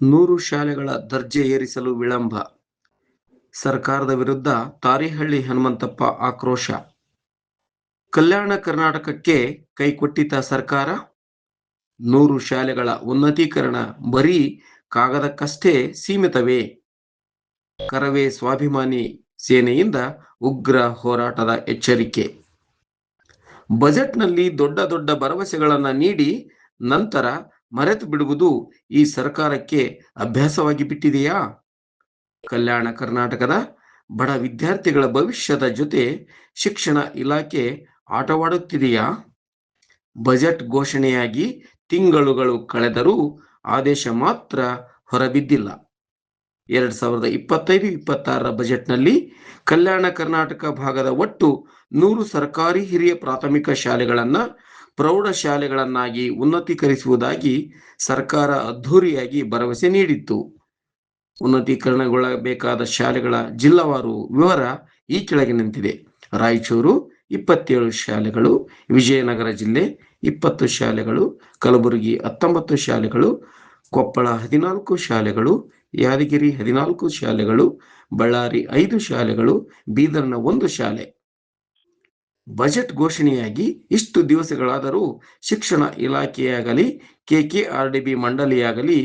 100 ಶಾಲೆಗಳ ದರ್ಜೆ ಏರಿಸಲು ವಿಳಂಬ. ಸರ್ಕಾರದ ವಿರುದ್ಧ ತಾರಿಹಳ್ಳಿ ಹನುಮಂತಪ್ಪ ಆಕ್ರೋಶ. ಕಲ್ಯಾಣ ಕರ್ನಾಟಕಕ್ಕೆ ಕೈಕೊಟ್ಟಿದ್ದ ಸರ್ಕಾರ 100 ಶಾಲೆಗಳ ಉನ್ನತೀಕರಣ ಬರೀ ಕಾಗದಕ್ಕಷ್ಟೇ ಸೀಮಿತವೇ? ಕರವೇ ಸ್ವಾಭಿಮಾನಿ ಸೇನೆಯಿಂದ ಉಗ್ರ ಹೋರಾಟದ ಎಚ್ಚರಿಕೆ. ಬಜೆಟ್ನಲ್ಲಿ ದೊಡ್ಡ ದೊಡ್ಡ ಭರವಸೆಗಳನ್ನ ನೀಡಿ ನಂತರ ಮರೆತು ಬಿಡುವುದು ಈ ಸರ್ಕಾರಕ್ಕೆ ಅಭ್ಯಾಸವಾಗಿ ಬಿಟ್ಟಿದೆಯಾ? ಕಲ್ಯಾಣ ಕರ್ನಾಟಕದ ಬಡ ವಿದ್ಯಾರ್ಥಿಗಳ ಭವಿಷ್ಯದ ಜೊತೆ ಶಿಕ್ಷಣ ಇಲಾಖೆ ಆಟವಾಡುತ್ತಿದೆಯಾ? ಬಜೆಟ್ ಘೋಷಣೆಯಾಗಿ ತಿಂಗಳುಗಳು ಕಳೆದರೂ ಆದೇಶ ಮಾತ್ರ ಹೊರಬಿದ್ದಿಲ್ಲ. 2025-26 ಬಜೆಟ್ನಲ್ಲಿ ಕಲ್ಯಾಣ ಕರ್ನಾಟಕ ಭಾಗದ ಒಟ್ಟು 100 ಸರ್ಕಾರಿ ಹಿರಿಯ ಪ್ರಾಥಮಿಕ ಶಾಲೆಗಳನ್ನ ಪ್ರೌಢಶಾಲೆಗಳನ್ನಾಗಿ ಉನ್ನತೀಕರಿಸುವುದಾಗಿ ಸರ್ಕಾರ ಅದ್ಧೂರಿಯಾಗಿ ಭರವಸೆ ನೀಡಿತ್ತು. ಉನ್ನತೀಕರಣಗೊಳ್ಳಬೇಕಾದ ಶಾಲೆಗಳ ಜಿಲ್ಲಾವಾರು ವಿವರ ಈ ಕೆಳಗಿನಂತಿದೆ. ರಾಯಚೂರು 27 ಶಾಲೆಗಳು, ವಿಜಯನಗರ ಜಿಲ್ಲೆ 20 ಶಾಲೆಗಳು, ಕಲಬುರಗಿ 19 ಶಾಲೆಗಳು, ಕೊಪ್ಪಳ 14 ಶಾಲೆಗಳು, ಯಾದಗಿರಿ 14 ಶಾಲೆಗಳು, ಬಳ್ಳಾರಿ 5 ಶಾಲೆಗಳು, ಬೀದರ್ನ 1 ಶಾಲೆ. ಬಜೆಟ್ ಘೋಷಣೆಯಾಗಿ ಇಷ್ಟು ದಿವಸಗಳಾದರೂ ಶಿಕ್ಷಣ ಇಲಾಖೆಯಾಗಲಿ KKRDB ಮಂಡಳಿಯಾಗಲಿ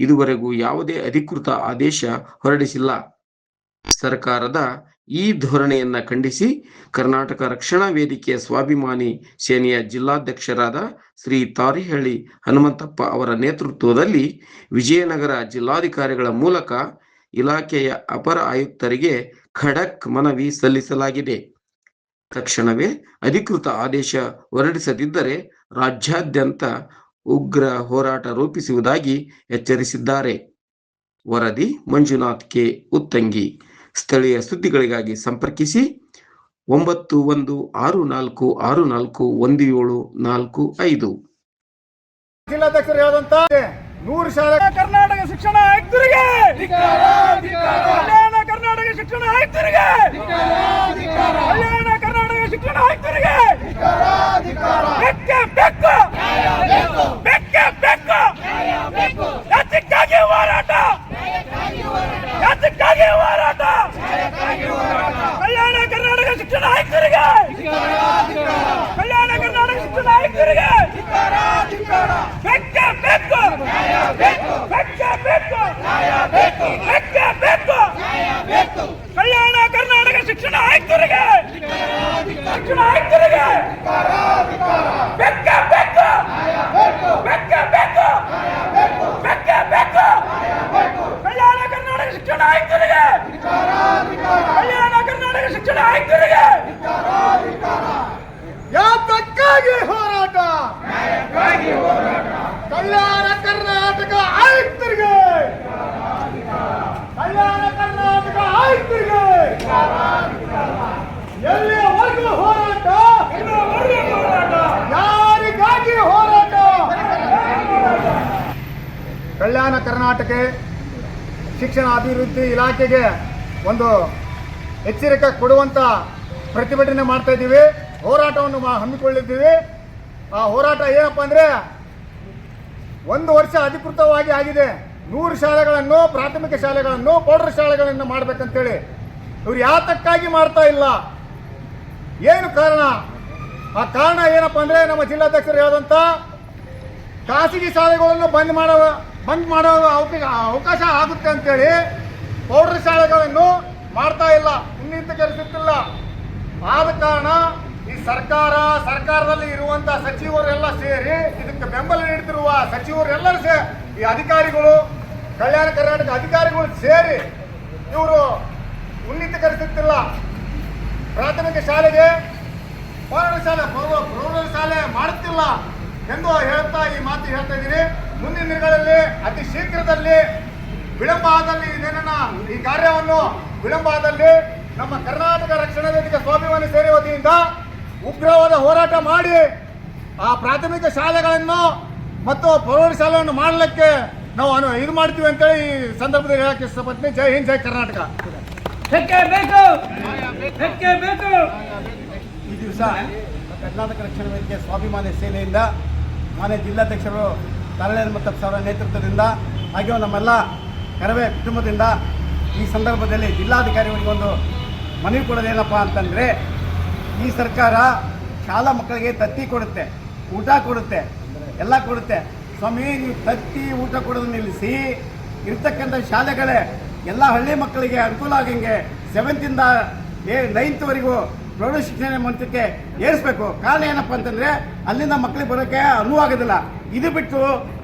ಇದುವರೆಗೂ ಯಾವುದೇ ಅಧಿಕೃತ ಆದೇಶ ಹೊರಡಿಸಿಲ್ಲ. ಸರ್ಕಾರದ ಈ ಧೋರಣೆಯನ್ನ ಖಂಡಿಸಿ ಕರ್ನಾಟಕ ರಕ್ಷಣಾ ವೇದಿಕೆಯ ಸ್ವಾಭಿಮಾನಿ ಸೇನೆಯ ಜಿಲ್ಲಾಧ್ಯಕ್ಷರಾದ ಶ್ರೀ ತಾರಿಹಳ್ಳಿ ಹನುಮಂತಪ್ಪ ಅವರ ನೇತೃತ್ವದಲ್ಲಿ ವಿಜಯನಗರ ಜಿಲ್ಲಾಧಿಕಾರಿಗಳ ಮೂಲಕ ಇಲಾಖೆಯ ಅಪರ ಆಯುಕ್ತರಿಗೆ ಖಡಕ್ ಮನವಿ ಸಲ್ಲಿಸಲಾಗಿದೆ. ತಕ್ಷಣವೇ ಅಧಿಕೃತ ಆದೇಶ ಹೊರಡಿಸದಿದ್ದರೆ ರಾಜ್ಯಾದ್ಯಂತ ಉಗ್ರ ಹೋರಾಟ ರೂಪಿಸುವುದಾಗಿ ಎಚ್ಚರಿಸಿದ್ದಾರೆ. ವರದಿ ಮಂಜುನಾಥ್ ಕೆ ಉತ್ತಂಗಿ. ಸ್ಥಳೀಯ ಸುದ್ದಿಗಳಿಗಾಗಿ ಸಂಪರ್ಕಿಸಿ 9164641745. ಜಿಲ್ಲಾಧ್ಯಕ್ಷರು ಹೇಳಿದಂತ 100 ಶಾಲೆ ಕರ್ನಾಟಕ ಶಿಕ್ಷಣ ಆಯುಕ್ತರಿಗೆ, ಕಲ್ಯಾಣ ಕರ್ನಾಟಕ ಶಿಕ್ಷಣ ಆಯುಕ್ತರಿಗೆ, ಕಲ್ಯಾಣ ಕರ್ನಾಟಕ ಶಿಕ್ಷಣ ಆಯುಕ್ತರಿಗೆ ಬೆಕ್ಕೆ ಯಾತಕ್ಕಾಗಿ ಹೋರಾಟ, ಯಾತಕ್ಕಾಗಿ ಹೋರಾಟ? ಕಲ್ಯಾಣ ಕರ್ನಾಟಕ ಶಿಕ್ಷಣ ಆಯುಕ್ತರಿಗೆ, ಕಲ್ಯಾಣ ಕರ್ನಾಟಕ ಶಿಕ್ಷಣ ಆಯುಕ್ತರಿಗೆ ಬೆಕ್ಕೆ ಕಲ್ಯಾಣ ಕರ್ನಾಟಕ ಶಿಕ್ಷಣ ಆಯುಕ್ತರಿಗೆ, ಶಿಕ್ಷಣ ಆಯುಕ್ತರಿಗೆ ಬೆಕ್ಕೆ ಕಲ್ಯಾಣ ಕರ್ನಾಟಕ ಶಿಕ್ಷಣ ಆಯುಕ್ತರಿಗೆ, ಕಲ್ಯಾಣ ಕರ್ನಾಟಕ ಶಿಕ್ಷಣ ಆಯುಕ್ತರಿಗೆ ಯಾತಕ್ಕಾಗಿ ಹೋರಾಟ? ಕಲ್ಯಾಣ ಕರ್ನಾಟಕ ಆಯುಕ್ತರಿಗೆ, ಕಲ್ಯಾಣ ಕರ್ನಾಟಕ ಆಯುಕ್ತರಿಗೆ ಎಲ್ಲಿಯವರೆಗೂ ಹೋರಾಟ? ಯಾರಿಗಾಗಿ ಹೋರಾಟ? ಕಲ್ಯಾಣ ಕರ್ನಾಟಕ ಶಿಕ್ಷಣ ಅಭಿವೃದ್ಧಿ ಇಲಾಖೆಗೆ ಒಂದು ಎಚ್ಚರಿಕೆ ಕೊಡುವಂತ ಪ್ರತಿಭಟನೆ ಮಾಡ್ತಾ ಇದ್ದೀವಿ, ಹೋರಾಟವನ್ನು ಹಮ್ಮಿಕೊಳ್ಳಿದ್ದೀವಿ. ಆ ಹೋರಾಟ ಏನಪ್ಪ ಅಂದ್ರೆ, 1 ವರ್ಷ ಅಧಿಕೃತವಾಗಿ ಆಗಿದೆ. 100 ಶಾಲೆಗಳನ್ನು, ಪ್ರಾಥಮಿಕ ಶಾಲೆಗಳನ್ನು, ಪ್ರೌಢ ಶಾಲೆಗಳನ್ನು ಮಾಡ್ಬೇಕಂತೇಳಿ ಇವ್ರು ಯಾತಕ್ಕಾಗಿ ಮಾಡ್ತಾ ಇಲ್ಲ? ಏನು ಕಾರಣ? ಆ ಕಾರಣ ಏನಪ್ಪ ಅಂದ್ರೆ, ನಮ್ಮ ಜಿಲ್ಲಾಧ್ಯಕ್ಷರು ಹೇಳಿದಂತ ಖಾಸಗಿ ಶಾಲೆಗಳನ್ನು ಬಂದ್ ಮಾಡೋ ಅವಕಾಶ ಆಗುತ್ತೆ ಅಂತೇಳಿ ಪ್ರೌಢ ಶಾಲೆಗಳನ್ನು ಮಾಡ್ತಾ ಇಲ್ಲ, ಉನ್ನತೀಕರಿಸುತ್ತಿಲ್ಲ. ಆದ ಕಾರಣ ಈ ಸರ್ಕಾರದಲ್ಲಿ ಇರುವಂತ ಸಚಿವರೆಲ್ಲ ಸೇರಿ, ಇದಕ್ಕೆ ಬೆಂಬಲ ನೀಡುತ್ತಿರುವ ಸಚಿವರೆಲ್ಲರೂ ಈ ಅಧಿಕಾರಿಗಳು, ಕಲ್ಯಾಣ ಕರ್ನಾಟಕ ಅಧಿಕಾರಿಗಳು ಸೇರಿ ಇವರು ಉನ್ನತೀಕರಿಸುತ್ತಿಲ್ಲ. ಪ್ರಾಥಮಿಕ ಶಾಲೆಗೆ ಪ್ರೌಢ ಶಾಲೆ ಮಾಡುತ್ತಿಲ್ಲ ಎಂದು ಹೇಳ್ತಾ ಈ ಮಾತು ಹೇಳ್ತಾ ಇದ್ದೀನಿ. ಮುಂದಿನ ದಿನಗಳಲ್ಲಿ ಅತಿ ಶೀಘ್ರದಲ್ಲಿ ವಿಳಂಬ ಆದಲ್ಲಿ ಈ ಕಾರ್ಯವನ್ನು ವಿಳಂಬ ಆದಲ್ಲಿ ನಮ್ಮ ಕರ್ನಾಟಕ ರಕ್ಷಣಾ ವೇದಿಕೆ ಸ್ವಾಭಿಮಾನಿ ಸೇನೆ ವತಿಯಿಂದ ಉಗ್ರವಾದ ಹೋರಾಟ ಮಾಡಿ ಆ ಪ್ರಾಥಮಿಕ ಶಾಲೆಗಳನ್ನು ಮತ್ತು ಪ್ರೌಢ ಶಾಲೆಯನ್ನು ಮಾಡಲಿಕ್ಕೆ ನಾವು ಇದು ಮಾಡ್ತೀವಿ ಅಂತೇಳಿ ಈ ಸಂದರ್ಭದಲ್ಲಿ ಹೇಳಕ್ಕೆ ಇಷ್ಟಪಡ್ತೀನಿ. ಜೈ ಹಿಂದ್, ಜೈ ಕರ್ನಾಟಕ. ಈ ದಿವಸ ಕರ್ನಾಟಕ ರಕ್ಷಣಾ ವೇದಿಕೆ ಸ್ವಾಭಿಮಾನಿ ಸೇನೆಯಿಂದ ಮಾನ್ಯ ಜಿಲ್ಲಾಧ್ಯಕ್ಷರು ತಾರಿಹಳ್ಳಿ ಹನುಮಂತಪ್ಪ ಅವರ ನೇತೃತ್ವದಿಂದ ಹಾಗೆ ನಮ್ಮೆಲ್ಲ ಕರವೇ ಕುಟುಂಬದಿಂದ ಈ ಸಂದರ್ಭದಲ್ಲಿ ಜಿಲ್ಲಾಧಿಕಾರಿಗಳಿಗೆ ಒಂದು ಮನವಿ ಕೊಡೋದೇನಪ್ಪ ಅಂತಂದರೆ, ಈ ಸರ್ಕಾರ ಶಾಲಾ ಮಕ್ಕಳಿಗೆ ತತ್ತಿ ಕೊಡುತ್ತೆ, ಊಟ ಕೊಡುತ್ತೆ, ಎಲ್ಲ ಕೊಡುತ್ತೆ. ಸ್ವಾಮಿ, ನೀವು ತತ್ತಿ ಊಟ ಕೊಡೋದು ನಿಲ್ಲಿಸಿ ಇರ್ತಕ್ಕಂಥ ಶಾಲೆಗಳೇ ಎಲ್ಲ ಹಳ್ಳಿ ಮಕ್ಕಳಿಗೆ ಅನುಕೂಲ ಆಗಂಗೆ 7th 9th ಪ್ರೌಢ ಶಿಕ್ಷಣ ಮಂತ್ರಕ್ಕೆ ಏರಿಸಬೇಕು. ಕಾರಣ ಏನಪ್ಪ ಅಂತಂದರೆ ಅಲ್ಲಿಂದ ಮಕ್ಕಳಿಗೆ ಬರೋಕ್ಕೆ ಅನುವಾಗೋದಿಲ್ಲ. ಇದು ಬಿಟ್ಟು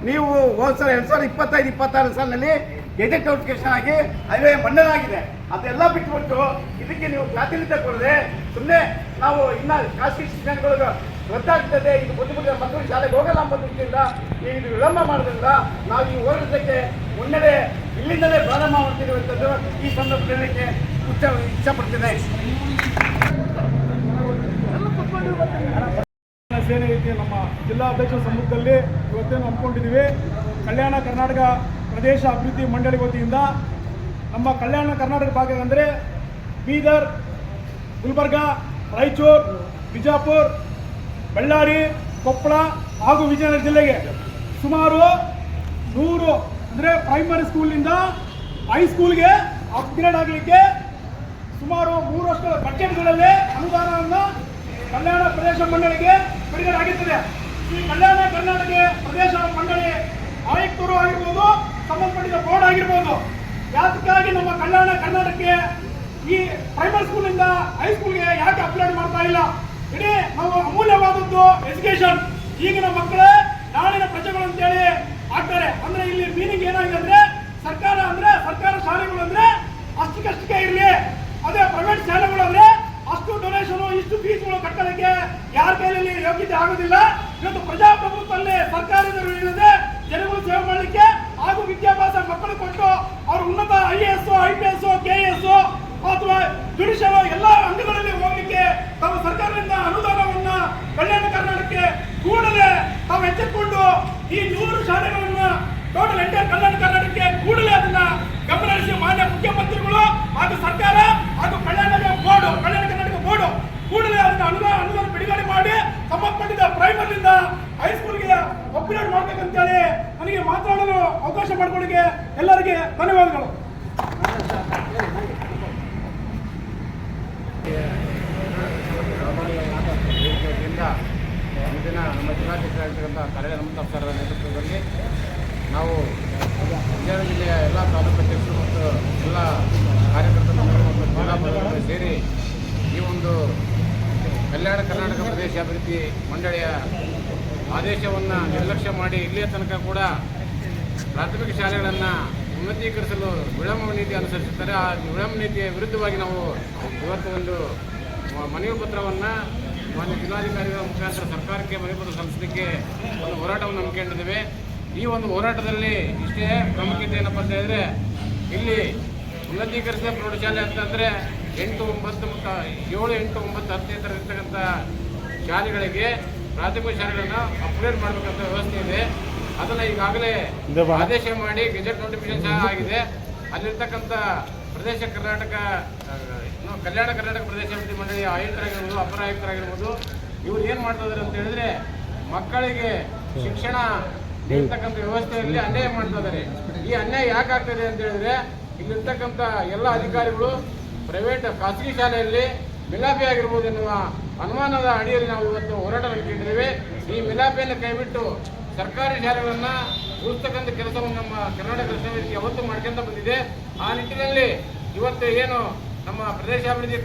ನೀವು ಹೋದ ಸಲ 2025-26 ಸಾಲಿನಲ್ಲಿ ಗೆಜೆಟ್ ನೋಟಿಫಿಕೇಶನ್ ಆಗಿ ಹೈವೇ ಮಂಡನಾಗಿದೆ. ಅದೆಲ್ಲ ಬಿಟ್ಟುಬಿಟ್ಟು ಇದಕ್ಕೆ ನೀವು ಪ್ರಾತಿನಿಧ್ಯ ಕೊಡದೆ ಸುಮ್ಮನೆ ನಾವು ಇನ್ನು ಖಾಸಗಿ ಶಿಕ್ಷಣಗಳು ರದ್ದಾಗ್ತದೆ, ಇದು ಬುದ್ಧಿಮುಟ್ಟ ಮಕ್ಕಳು ಶಾಲೆಗೆ ಹೋಗಲ್ಲ ಎಂಬ ದೃಷ್ಟಿಯಿಂದ ಇದು ವಿಳಂಬ ಮಾಡೋದ್ರಿಂದ ನಾವು ಈ ಹೋರಾಟಕ್ಕೆ ಮುನ್ನಡೆ ಇಲ್ಲಿಂದಲೇ ಪ್ರಾರಂಭ ಮಾಡ್ತಿರುವಂಥದ್ದು ಈ ಸಂದರ್ಭದಲ್ಲಿ ಇಷ್ಟಪಡ್ತೇನೆ. ಸೇನೆ ಐತಿ ನಮ್ಮ ಜಿಲ್ಲಾ ಅಧ್ಯಕ್ಷರ ಸಮ್ಮುಖದಲ್ಲಿ ಇವತ್ತೇನು ಹಮ್ಮಿಕೊಂಡಿದ್ದೀವಿ. ಕಲ್ಯಾಣ ಕರ್ನಾಟಕ ಪ್ರದೇಶ ಅಭಿವೃದ್ಧಿ ಮಂಡಳಿ ವತಿಯಿಂದ ನಮ್ಮ ಕಲ್ಯಾಣ ಕರ್ನಾಟಕ ಭಾಗ ಅಂದರೆ ಬೀದರ್, ಗುಲ್ಬರ್ಗ, ರಾಯಚೂರು, ಬಿಜಾಪುರ, ಬಳ್ಳಾರಿ, ಕೊಪ್ಪಳ ಹಾಗೂ ವಿಜಯನಗರ ಜಿಲ್ಲೆಗೆ ಸುಮಾರು 100 ಅಂದರೆ ಪ್ರೈಮರಿ ಸ್ಕೂಲಿಂದ ಹೈಸ್ಕೂಲ್ಗೆ ಅಪ್ಗ್ರೇಡ್ ಆಗಲಿಕ್ಕೆ ಸುಮಾರು 3 ವರ್ಷಗಳ ಬಜೆಟ್ಗಳಲ್ಲಿ ಅನುದಾನವನ್ನು ಕಲ್ಯಾಣ ಪ್ರದೇಶ ಮಂಡಳಿಗೆ ಬಿಡುಗಡೆ ಆಗಿರ್ತದೆ. ಈ ಕಲ್ಯಾಣ ಕರ್ನಾಟಕ ಪ್ರದೇಶ ಮಂಡಳಿ ಆಯುಕ್ತರು ಆಗಿರ್ಬೋದು, ಸಂಬಂಧಪಟ್ಟಿದ ಬೋರ್ಡ್ ಆಗಿರ್ಬೋದು, ಯಾತಕ್ಕಾಗಿ ನಮ್ಮ ಕಲ್ಯಾಣ ಕರ್ನಾಟಕಕ್ಕೆ ಈ ಪ್ರೈಮರಿ ಸ್ಕೂಲಿಂದ ಹೈಸ್ಕೂಲ್ಗೆ ಯಾಕೆ ಅಪ್ಗ್ರೇಡ್ ಮಾಡ್ತಾ ಇಲ್ಲ? ಇಡೀ ನಾವು ಅಮೂಲ್ಯವಾದದ್ದು ಎಜುಕೇಶನ್. ಈಗಿನ ಮಕ್ಕಳೇ ನಾಳಿನ ಪ್ರಜೆಗಳು ಅಂತೇಳಿ ಆಗ್ತಾರೆ. ಅಂದ್ರೆ ಇಲ್ಲಿ ಮೀನಿಂಗ್ ಏನಾಗಿದೆ ಅಂದ್ರೆ, ಸರ್ಕಾರ ಶಾಲೆಗಳು ಅಂದ್ರೆ ಅಷ್ಟಕ್ಕಷ್ಟಕ್ಕೆ ಇರಲಿ, ಅದೇ ಪ್ರೈವೇಟ್ ಶಾಲೆಗಳು ಅಂದ್ರೆ ಅಷ್ಟು ಡೊನೇಷನ್ ಇಷ್ಟು ಫೀಸ್ಗಳು ಕಟ್ಟಲಿಕ್ಕೆ ಯಾರ ಕೈಯಲ್ಲಿ ಯೋಗ್ಯತೆ ಆಗೋದಿಲ್ಲ. ಇವತ್ತು ಪ್ರಜಾಪ್ರಭುತ್ವದಲ್ಲಿ ಸರ್ಕಾರದವರು ಇಲ್ಲದೆ ಜನಗಳು ಸೇವೆ ಮಾಡಲಿಕ್ಕೆ ಹಾಗೂ ವಿದ್ಯಾಭ್ಯಾಸ ಮಕ್ಕಳು ಕೊಟ್ಟು ಅವರು ಉನ್ನತ IAS, IPS, KS ಅಥವಾ ಜುಡಿಷಿಯಲ್ ಎಲ್ಲ ಅಂಗಗಳಲ್ಲಿ ಹೋಗ್ಲಿಕ್ಕೆ ತಾವು ಸರ್ಕಾರದಿಂದ ಅನುದಾನವನ್ನ ಕಲ್ಯಾಣ ಕರ್ನಾಟಕಕ್ಕೆ ಕೂಡಲೇ ತಾವು ಎಚ್ಚೆತ್ತುಕೊಂಡು ಈ 100 ಶಾಲೆಗಳನ್ನ ಟೋಟಲ್ ಎಂಟೈರ್ ಕಲ್ಯಾಣ ಕರ್ನಾಟಕಕ್ಕೆ ಕೂಡಲೇ ಅದನ್ನ ಗಮನಿಸಿ ಮಾನ್ಯ ಮುಖ್ಯಮಂತ್ರಿಗಳು ಹಾಗೂ ಸರ್ಕಾರ ಹಾಗೂ ಕಲ್ಯಾಣ ಕರ್ನಾಟಕ ಬೋರ್ಡ್ ಕೂಡಲೇ ಅದನ್ನ ಅನುದಾನ ಬಿಡುಗಡೆ ಮಾಡಿ ಸಂಬಂಧಪಟ್ಟಿದ ಪ್ರೈಮರಿಯಿಂದ ಹೈಸ್ಕೂಲ್ಗೆ ಅಪ್ಗ್ರೇಡ್ ಮಾಡ್ಬೇಕಂತೇಳಿ ನನಗೆ ಮಾತನಾಡಲು ಅವಕಾಶ ಮಾಡಿಕೊಡಕ್ಕೆ ಎಲ್ಲರಿಗೆ ಧನ್ಯವಾದಗಳು. ಇಂದಿನ ನಮ್ಮ ಜಿಲ್ಲಾಧ್ಯಕ್ಷರಾಗಿರ್ತಕ್ಕಂಥ ಕರಳೆ ನಮಸ್ಕಾರ ಸರ್ ನೇತೃತ್ವದಲ್ಲಿ ನಾವು ವಿಜಯನಗರ ಜಿಲ್ಲೆಯ ಎಲ್ಲ ತಾಲೂಕು ಅಧ್ಯಕ್ಷರು ಮತ್ತು ಎಲ್ಲ ಕಾರ್ಯಕರ್ತರು ಮತ್ತು ಜಿಲ್ಲಾ ಪದಾಧಿಕಾರಿಗಳು ಸೇರಿ ಈ ಒಂದು ಕಲ್ಯಾಣ ಕರ್ನಾಟಕ ಪ್ರದೇಶ ಅಭಿವೃದ್ಧಿ ಮಂಡಳಿಯ ಆದೇಶವನ್ನು ನಿರ್ಲಕ್ಷ್ಯ ಮಾಡಿ ಇಲ್ಲಿಯ ತನಕ ಕೂಡ ಪ್ರಾಥಮಿಕ ಶಾಲೆಗಳನ್ನು ಉನ್ನತೀಕರಿಸಲು ವಿಳಂಬ ನೀತಿ ಅನುಸರಿಸುತ್ತಾರೆ. ಆ ವಿಳಂಬ ನೀತಿಯ ವಿರುದ್ಧವಾಗಿ ನಾವು ಇವತ್ತು ಒಂದು ಮನವಿ ಪತ್ರವನ್ನು ಮಾನ್ಯ ಜಿಲ್ಲಾಧಿಕಾರಿಗಳ ಮುಖಾಂತರ ಸರ್ಕಾರಕ್ಕೆ ಮನವಿ ಪತ್ರ ಸಲ್ಲಿಸಲಿಕ್ಕೆ ಒಂದು ಹೋರಾಟವನ್ನು ಹಮ್ಮಿಕೊಂಡಿದ್ದೇವೆ. ಈ ಒಂದು ಹೋರಾಟದಲ್ಲಿ ಇಷ್ಟೇ ಪ್ರಾಮುಖ್ಯತೆ ಏನಪ್ಪ ಅಂತ ಹೇಳಿದ್ರೆ, ಇಲ್ಲಿ ಉನ್ನತೀಕರಿಸಿದ ಪ್ರೌಢಶಾಲೆ ಅಂತಂದರೆ 8, 9 ಮತ್ತು 7, 8, 9, 10ನೇ ತರಗತಿ ಇರ್ತಕ್ಕಂಥ ಶಾಲೆಗಳಿಗೆ ಪ್ರಾಥಮಿಕ ಶಾಲೆಗಳನ್ನು ಅಪ್ಗ್ರೇಡ್ ಮಾಡಬೇಕಂತ ವ್ಯವಸ್ಥೆ ಇದೆ. ಅದನ್ನು ಈಗಾಗಲೇ ಆದೇಶ ಮಾಡಿ ಗೆಜೆಟ್ ನೋಟಿಫಿಕೇಶನ್ ಸಹ ಆಗಿದೆ. ಅಲ್ಲಿರ್ತಕ್ಕಂಥ ಪ್ರದೇಶ ಕಲ್ಯಾಣ ಕರ್ನಾಟಕ ಪ್ರದೇಶ ಅಭಿವೃದ್ಧಿ ಮಂಡಳಿಯ ಆಯುಕ್ತರಾಗಿರ್ಬೋದು, ಅಪರ ಆಯುಕ್ತರಾಗಿರ್ಬೋದು, ಇವ್ರು ಏನು ಮಾಡ್ತಾ ಇದ್ದಾರೆ ಅಂತ ಹೇಳಿದ್ರೆ, ಮಕ್ಕಳಿಗೆ ಶಿಕ್ಷಣ ನೀಡ್ತಕ್ಕಂಥ ವ್ಯವಸ್ಥೆಯಲ್ಲಿ ಅನ್ಯಾಯ ಮಾಡ್ತಾ ಇದ್ದಾರೆ. ಈ ಅನ್ಯಾಯ ಯಾಕೆ ಆಗ್ತದೆ ಅಂತ ಹೇಳಿದ್ರೆ, ಇಲ್ಲಿರ್ತಕ್ಕಂಥ ಎಲ್ಲ ಅಧಿಕಾರಿಗಳು ಪ್ರೈವೇಟ್ ಖಾಸಗಿ ಶಾಲೆಯಲ್ಲಿ ಮಿಲಾಪಿ ಆಗಿರ್ಬೋದು ಎನ್ನುವ ಅನುಮಾನದ ಅಡಿಯಲ್ಲಿ ನಾವು ಇವತ್ತು ಹೋರಾಟ ನಡೆಸಿದ್ದೇವೆ. ಈ ಮಿಲಾಪಿಯನ್ನು ಕೈಬಿಟ್ಟು ಸರ್ಕಾರಿ ಶಾಲೆಗಳನ್ನು ಉಳಿಸ್ತಕ್ಕಂಥ ಕೆಲಸವನ್ನು ನಮ್ಮ ಕರ್ನಾಟಕ ರಕ್ಷಣಾ ಯಾವತ್ತೂ ಮಾಡ್ಕೊಂತ ಬಂದಿದೆ. ಆ ನಿಟ್ಟಿನಲ್ಲಿ ಇವತ್ತು ಏನು ನಮ್ಮ ಪ್ರದೇಶಾಭಿವೃದ್ಧಿ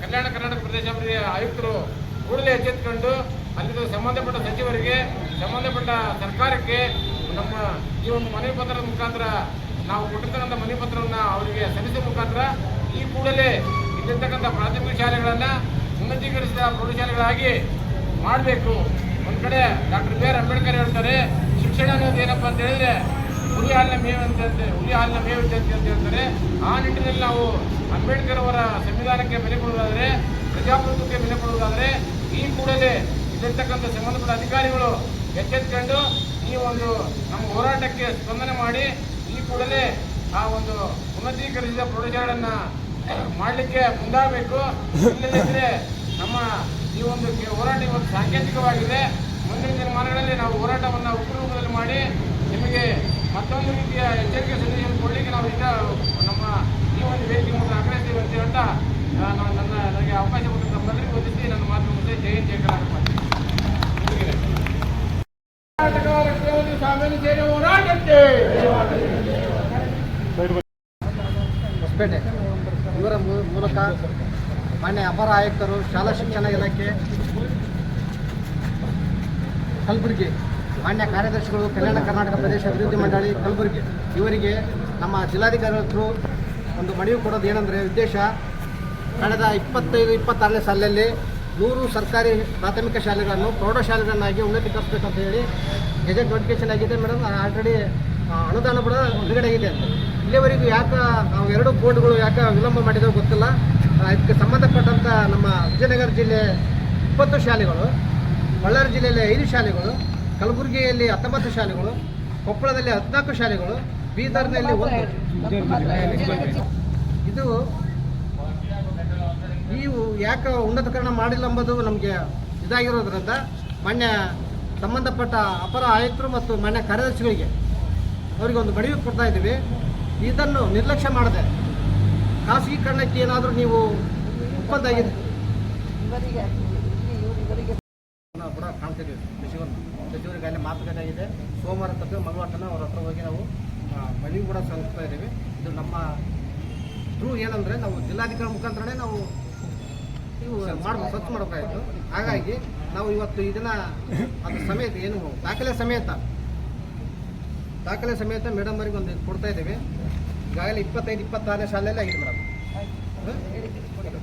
ಕಲ್ಯಾಣ ಕರ್ನಾಟಕ ಪ್ರದೇಶಾಭಿವೃದ್ಧಿ ಆಯುಕ್ತರು ಕೂಡಲೇ ಎಚ್ಚೆತ್ತುಕೊಂಡು ಅಲ್ಲಿನ ಸಂಬಂಧಪಟ್ಟ ಸಚಿವರಿಗೆ, ಸಂಬಂಧಪಟ್ಟ ಸರ್ಕಾರಕ್ಕೆ ನಮ್ಮ ಈ ಒಂದು ಮನವಿ ಪತ್ರದ ಮುಖಾಂತರ ನಾವು ಕೊಟ್ಟಿರ್ತಕ್ಕಂಥ ಮನವಿ ಪತ್ರವನ್ನು ಅವರಿಗೆ ಸಲ್ಲಿಸುವ ಮುಖಾಂತರ ಈ ಕೂಡಲೇ ಇಲ್ಲಿರ್ತಕ್ಕಂಥ ಪ್ರಾಥಮಿಕ ಶಾಲೆಗಳನ್ನು ಉನ್ನತೀಕರಿಸಿದ ಪ್ರೌಢಶಾಲೆಗಳಾಗಿ ಮಾಡಬೇಕು. ಒಂದು ಕಡೆ ಡಾಕ್ಟರ್ ಬಿ ಆರ್ ಅಂಬೇಡ್ಕರ್ ಹೇಳ್ತಾರೆ, ಶಿಕ್ಷಣ ಅನ್ನೋದು ಏನಪ್ಪ ಅಂತ ಹೇಳಿದ್ರೆ ಹುಲಿ ಹಾಲಿನ ಮೇವು ಅಂತ ಹೇಳ್ತಾರೆ. ಆ ನಿಟ್ಟಿನಲ್ಲಿ ನಾವು ಅಂಬೇಡ್ಕರ್ ಅವರ ಸಂವಿಧಾನಕ್ಕೆ ಬೆಲೆ ಕೊಡುವುದಾದರೆ, ಪ್ರಜಾಪ್ರಭುತ್ವಕ್ಕೆ ಬೆಲೆ ಕೊಡುವುದಾದರೆ ಈ ಕೂಡಲೇ ಇಲ್ಲಿರ್ತಕ್ಕಂಥ ಸಂಬಂಧಪಟ್ಟ ಅಧಿಕಾರಿಗಳು ಎಚ್ಚೆತ್ತುಕೊಂಡು ಈ ಒಂದು ನಮ್ಮ ಹೋರಾಟಕ್ಕೆ ಸ್ಪಂದನೆ ಮಾಡಿ ಈ ಕೂಡಲೇ ಆ ಒಂದು ಉನ್ನತೀಕರಿಸಿದ ಪ್ರೌಢಶಾಲೆಗಳನ್ನು ಮಾಡಲಿಕ್ಕೆ ಮುಂದಾಗಬೇಕು. ಇಲ್ಲದಿದ್ದರೆ ನಮ್ಮ ಈ ಒಂದು ಹೋರಾಟ ಇವತ್ತು ಸಾಂಕೇತಿಕವಾಗಿದೆ. ಮುಂದಿನ ದಿನಮಾನಗಳಲ್ಲಿ ನಾವು ಹೋರಾಟವನ್ನು ಉಗ್ರ ರೂಪದಲ್ಲಿ ಮಾಡಿ ನಿಮಗೆ ಮತ್ತೊಂದು ರೀತಿಯ ಎಚ್ಚರಿಕೆ ಸಂದೇಶವನ್ನು ಕೊಡಲಿಕ್ಕೆ ನಾವು ಈಗ ನಮ್ಮ ಈ ಒಂದು ವೇದಿಕೆ ಮೂಲಕ ಆಗ್ರಹಿಸ್ತೀವಿ ಅಂತ ಹೇಳ್ತಾ ನನಗೆ ಅವಕಾಶ ಕೊಟ್ಟು ತಮ್ಮಲ್ಲಿ ವಂದಿಸಿ ನನ್ನ ಮಾತು ಮುಂದೆ ಜೈ ಹಿಂದ್ ಜೈ ಕರ್ನಾಟಕ ಮಾಡ್ತೀನಿ. ಕರ್ನಾಟಕ ರಕ್ಷಣೆ ಸ್ವಾಮಿ ಸೇನೆ ಹೋರಾಟಕ್ಕೆ ಹೊಸಪೇಟೆ ಇವರ ಮೂಲಕ ಮಾನ್ಯ ಅಪರ ಆಯುಕ್ತರು, ಶಾಲಾ ಶಿಕ್ಷಣ ಇಲಾಖೆ ಕಲಬುರಗಿ, ಮಾನ್ಯ ಕಾರ್ಯದರ್ಶಿಗಳು, ಕಲ್ಯಾಣ ಕರ್ನಾಟಕ ಪ್ರದೇಶ ಅಭಿವೃದ್ಧಿ ಮಂಡಳಿ ಕಲಬುರಗಿ ಇವರಿಗೆ ನಮ್ಮ ಜಿಲ್ಲಾಧಿಕಾರಿಗಳು ಒಂದು ಮನವಿ ಕೊಡೋದು ಏನಂದರೆ, ಉದ್ದೇಶ ಕಳೆದ 25-26ನೇ ಸಾಲಿನಲ್ಲಿ 100 ಸರ್ಕಾರಿ ಪ್ರಾಥಮಿಕ ಶಾಲೆಗಳನ್ನು ಪ್ರೌಢಶಾಲೆಗಳನ್ನಾಗಿ ಉನ್ನತೀಕರಿಸಬೇಕಂತ ಹೇಳಿ ಗೆಜೆಟ್ ನೋಟಿಫಿಕೇಶನ್ ಆಗಿದೆ ಮೇಡಮ್. ಆಲ್ರೆಡಿ ಅನುದಾನ ಕೂಡ ಬಿಡುಗಡೆ ಆಗಿದೆ ಅಂತ. ಇಲ್ಲಿವರೆಗೂ ಯಾಕೆ ನಾವು 2 ಬೋರ್ಡ್ಗಳು ಯಾಕೆ ವಿಳಂಬ ಮಾಡಿದೋ ಗೊತ್ತಿಲ್ಲ. ಇದಕ್ಕೆ ಸಂಬಂಧಪಟ್ಟಂಥ ನಮ್ಮ ವಿಜಯನಗರ ಜಿಲ್ಲೆ 20 ಶಾಲೆಗಳು, ಬಳ್ಳಾರಿ ಜಿಲ್ಲೆಯಲ್ಲಿ 5 ಶಾಲೆಗಳು, ಕಲಬುರಗಿಯಲ್ಲಿ 19 ಶಾಲೆಗಳು, ಕೊಪ್ಪಳದಲ್ಲಿ 14 ಶಾಲೆಗಳು, ಬೀದರ್ನಲ್ಲಿ 1. ಇದು ನೀವು ಯಾಕೆ ಉನ್ನತೀಕರಣ ಮಾಡಿಲ್ಲ ಎಂಬುದು ನಮಗೆ ಇದಾಗಿರೋದ್ರಿಂದ ಮಾನ್ಯ ಸಂಬಂಧಪಟ್ಟ ಅಪರ ಆಯುಕ್ತರು ಮತ್ತು ಮಾನ್ಯ ಕಾರ್ಯದರ್ಶಿಗಳಿಗೆ ಅವರಿಗೆ ಒಂದು ಮನವಿ ಕೊಡ್ತಾ ಇದ್ದೀವಿ. ಇದನ್ನು ನಿರ್ಲಕ್ಷ್ಯ ಮಾಡದೆ ಖಾಸಗೀಕರಣಕ್ಕೆ ಏನಾದರೂ ನೀವು ಒಪ್ಪಂದ ಆಗಿದೆ ಕೂಡ ಕಾಣ್ತಿದ್ದೀವಿ. ಸಚಿವರಿಗೆ ಅಲ್ಲಿ ಮಾತುಕತೆ ಆಗಿದೆ. ಸೋಮವಾರ ತಪ್ಪಿ ಮಂಗಳವಾರ ತನಕ ಅವ್ರ ಹತ್ರ ಹೋಗಿ ನಾವು ಮನವಿ ಕೂಡ ಸಲ್ಲಿಸ್ತಾ ಇದ್ದೀವಿ. ಇದು ನಮ್ಮ ಥ್ರೂ ಏನಂದರೆ ನಾವು ಜಿಲ್ಲಾಧಿಕಾರಿ ಮುಖಾಂತರನೇ ನಾವು ಇವು ಮಾಡ್ಬೋದು, ಸ್ವಚ್ಛ ಮಾಡಬೇಕಾಯಿತು. ಹಾಗಾಗಿ ನಾವು ಇವತ್ತು ಇದನ್ನು ಅದು ಸಮೇತ ಏನು ದಾಖಲೆ ಸಮೇತ ಮೇಡಮ್ ಅವರಿಗೆ ಒಂದು ಕೊಡ್ತಾ ಇದ್ದೀವಿ. ಈಗಾಗಲೇ 25-26ನೇ ಶಾಲೆಯಲ್ಲಿ ಆಗಿದೆ ಮೇಡಮ್.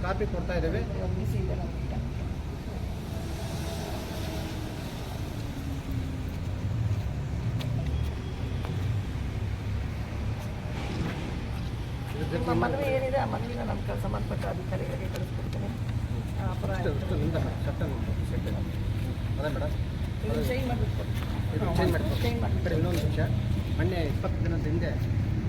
ಕಾಪಿ ಕೊಡ್ತಾ ಇದ್ದೇವೆ. ಮನವಿ ಏನಿದೆ ಆ ಮನವಿನ ನಮ್ಮ ಸಂಬಂಧಪಟ್ಟ ಅಧಿಕಾರಿಗಳಿಗೆ ಕಳಿಸ್ಕೊಡ್ತೇನೆ. ಅದೇ ಮೇಡಮ್, ಚೇಂಜ್ ಮಾಡಬೇಕು. ಇನ್ನೊಂದು ವಿಷಯ, ಮೊನ್ನೆ 20 ದಿನದ ಹಿಂದೆ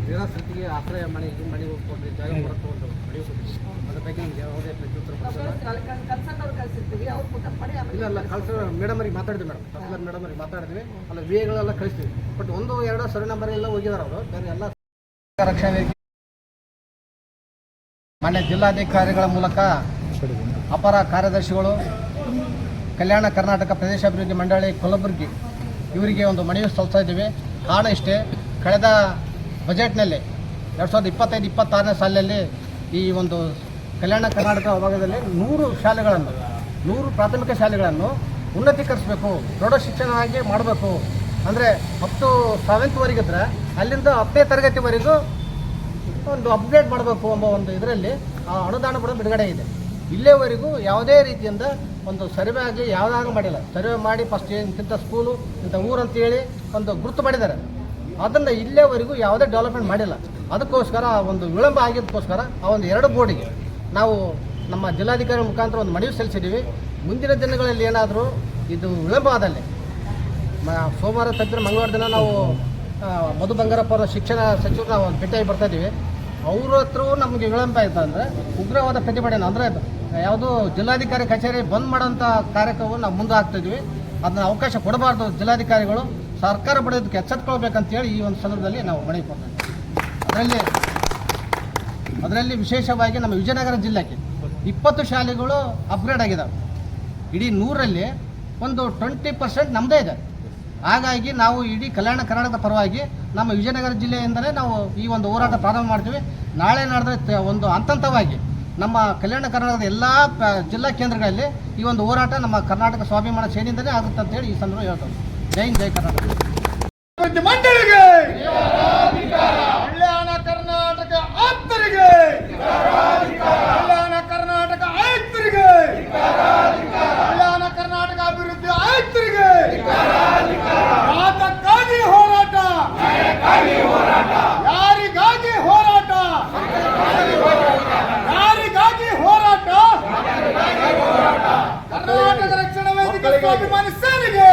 ನಿರಾಶ್ರಿತಿಗೆ ಆಶ್ರಯ ಮನೆಗೆ ಹೋಗ್ಕೊಡ್ರಿ, ಜಾಗ ಹೊರತು ಒಂದು ಮನೆ ಕೊಟ್ಟಿದ್ವಿ. ಅದ್ರ ಬಗ್ಗೆ ನಿಮ್ಗೆ ಯಾವುದೇ ಪ್ರತ್ಯುತ್ತರ ಕಳ್ಸಿರ್ತೀವಿ, ಅವ್ರು ಪುಟಪ್ ಮಾಡಿ ಇಲ್ಲ ಕಳ್ಸೋ ಮೇಡಮ್ ಅವ್ರಿಗೆ ಮಾತಾಡಿದ್ವಿ ಮೇಡಮ್. ತಹಸೀಲ್ದಾರ್ ಮೇಡಮ್ ಅವ್ರಿಗೆ ಮಾತಾಡಿದ್ವಿ. ಅಲ್ಲ ವಿಎಗಳೆಲ್ಲ ಕಳಿಸ್ತೀವಿ. ಬಟ್ 1-2 ಸರ್ವೆ ನಂಬರ್ ಎಲ್ಲ ಹೋಗಿದ್ದಾರೆ ಅವರು. ಬೇರೆ ಎಲ್ಲ ರಕ್ಷಣೆ ಮಾನ್ಯ ಜಿಲ್ಲಾಧಿಕಾರಿಗಳ ಮೂಲಕ ಅಪರ ಕಾರ್ಯದರ್ಶಿಗಳು, ಕಲ್ಯಾಣ ಕರ್ನಾಟಕ ಪ್ರದೇಶ ಅಭಿವೃದ್ಧಿ ಮಂಡಳಿ ಕಲಬುರಗಿ ಇವರಿಗೆ ಒಂದು ಮನವಿ ಸಲ್ಲಿಸ್ತಾ ಇದ್ದೀವಿ. ಕಾರಣ ಇಷ್ಟೇ, ಕಳೆದ ಬಜೆಟ್ನಲ್ಲಿ 2025-26ನೇ ಸಾಲಿನಲ್ಲಿ ಈ ಒಂದು ಕಲ್ಯಾಣ ಕರ್ನಾಟಕ ಭಾಗದಲ್ಲಿ 100 ಪ್ರಾಥಮಿಕ ಶಾಲೆಗಳನ್ನು ಉನ್ನತೀಕರಿಸಬೇಕು, ಪ್ರೌಢ ಶಿಕ್ಷಣವಾಗಿ ಮಾಡಬೇಕು. ಅಂದರೆ ಅಪ್ ಟು 7th ಅಲ್ಲಿಂದ 10ನೇ ತರಗತಿವರೆಗೂ ಒಂದು ಅಪ್ಗ್ರೇಡ್ ಮಾಡಬೇಕು ಎಂಬ ಒಂದು ಇದರಲ್ಲಿ ಆ ಅನುದಾನ ಕೂಡ ಬಿಡುಗಡೆ ಇದೆ. ಇಲ್ಲಿಯವರೆಗೂ ಯಾವುದೇ ರೀತಿಯಿಂದ ಒಂದು ಸರ್ವೆ ಆಗಲಿ ಯಾವುದಾದ್ರೂ ಮಾಡಿಲ್ಲ. ಸರ್ವೆ ಮಾಡಿ ಫಸ್ಟ್ ಇಂಥ ಸ್ಕೂಲು ಇಂಥ ಊರು ಅಂತೇಳಿ ಒಂದು ಗುರುತು ಮಾಡಿದ್ದಾರೆ. ಅದನ್ನು ಇಲ್ಲಿಯವರೆಗೂ ಯಾವುದೇ ಡೆವಲಪ್ಮೆಂಟ್ ಮಾಡಿಲ್ಲ. ಅದಕ್ಕೋಸ್ಕರ ಒಂದು ವಿಳಂಬ ಆಗಿದ್ದಕ್ಕೋಸ್ಕರ ಆ ಒಂದು 2 ಬೋರ್ಡಿಗೆ ನಾವು ನಮ್ಮ ಜಿಲ್ಲಾಧಿಕಾರಿ ಮುಖಾಂತರ ಒಂದು ಮನವಿ ಸಲ್ಲಿಸಿದ್ದೀವಿ. ಮುಂದಿನ ದಿನಗಳಲ್ಲಿ ಏನಾದರೂ ಇದು ವಿಳಂಬ ಆದಲ್ಲಿ ಸೋಮವಾರ ತಪ್ಪಿದ್ರೆ ಮಂಗಳವಾರ ದಿನ ನಾವು ಮಧು ಬಂಗಾರಪ್ಪ ಅವರ ಶಿಕ್ಷಣ ಸಚಿವರು ನಾವು ಒಂದು ಭೇಟಿಯಾಗಿ ಬರ್ತಾ ಇದ್ದೀವಿ. ಅವ್ರ ಹತ್ರ ನಮಗೆ ವಿಳಂಬ ಆಯಿತು ಅಂದರೆ ಉಗ್ರವಾದ ಪ್ರತಿಭಟನೆ ಅಂದರೆ ಯಾವುದು ಜಿಲ್ಲಾಧಿಕಾರಿ ಕಚೇರಿ ಬಂದ್ ಮಾಡೋಂಥ ಕಾರ್ಯಕ್ರಮವನ್ನು ನಾವು ಮುಂದೆ ಹಾಕ್ತಿದ್ವಿ. ಅದನ್ನ ಅವಕಾಶ ಕೊಡಬಾರ್ದು. ಜಿಲ್ಲಾಧಿಕಾರಿಗಳು ಸರ್ಕಾರ ಪಡೆಯೋದಕ್ಕೆ ಎಚ್ಚೆತ್ಕೊಳ್ಬೇಕಂತೇಳಿ ಈ ಒಂದು ಸಂದರ್ಭದಲ್ಲಿ ನಾವು ಮನವಿ ಕೊಡ್ತೀವಿ. ಅದರಲ್ಲಿ ವಿಶೇಷವಾಗಿ ನಮ್ಮ ವಿಜಯನಗರ ಜಿಲ್ಲೆಗೆ 20 ಶಾಲೆಗಳು ಅಪ್ಗ್ರೇಡ್ ಆಗಿದ್ದಾವೆ. ಇಡೀ 100ರಲ್ಲಿ ಒಂದು 20% ನಮ್ಮದೇ ಇದೆ. ಹಾಗಾಗಿ ನಾವು ಇಡೀ ಕಲ್ಯಾಣ ಕರ್ನಾಟಕದ ಪರವಾಗಿ ನಮ್ಮ ವಿಜಯನಗರ ಜಿಲ್ಲೆಯಿಂದಲೇ ನಾವು ಈ ಒಂದು ಹೋರಾಟ ಪ್ರಾರಂಭ ಮಾಡ್ತೀವಿ. ನಾಳೆ ನಡೆದ ಒಂದು ಹಂತವಾಗಿ ನಮ್ಮ ಕಲ್ಯಾಣ ಕರ್ನಾಟಕದ ಎಲ್ಲ ಜಿಲ್ಲಾ ಕೇಂದ್ರಗಳಲ್ಲಿ ಈ ಒಂದು ಹೋರಾಟ ನಮ್ಮ ಕರ್ನಾಟಕ ಸ್ವಾಭಿಮಾನ ಸೇನೆಯಿಂದಲೇ ಆಗುತ್ತೆ ಅಂತೇಳಿ ಈ ಸಂದರ್ಭ ಹೇಳ್ತಾರೆ. ಜೈ ಹಿಂದ್, ಜೈ ಕರ್ನಾಟಕ. ಮಂಡಳಿಗೆ ಕಲ್ಯಾಣ ಕರ್ನಾಟಕ ಆಪ್ತರಿಗೆ, ಕಲ್ಯಾಣ ಕರ್ನಾಟಕ ಆಯುಕ್ತರಿಗೆ, ಕಲ್ಯಾಣ ಕರ್ನಾಟಕ ಅಭಿವೃದ್ಧಿ ಆಯುಕ್ತರಿಗೆ ಯಾತಕ್ಕಾಗಿ ಹೋರಾಟ, ಯಾರಿಗಾಗಿ ಹೋರಾಟ, ಯಾರಿಗಾಗಿ ಹೋರಾಟ? ಕರ್ನಾಟಕ ರಕ್ಷಣಾ ವೇದಿಕೆ ಸ್ವಾಭಿಮಾನಿ ಸೇನೆಗೆ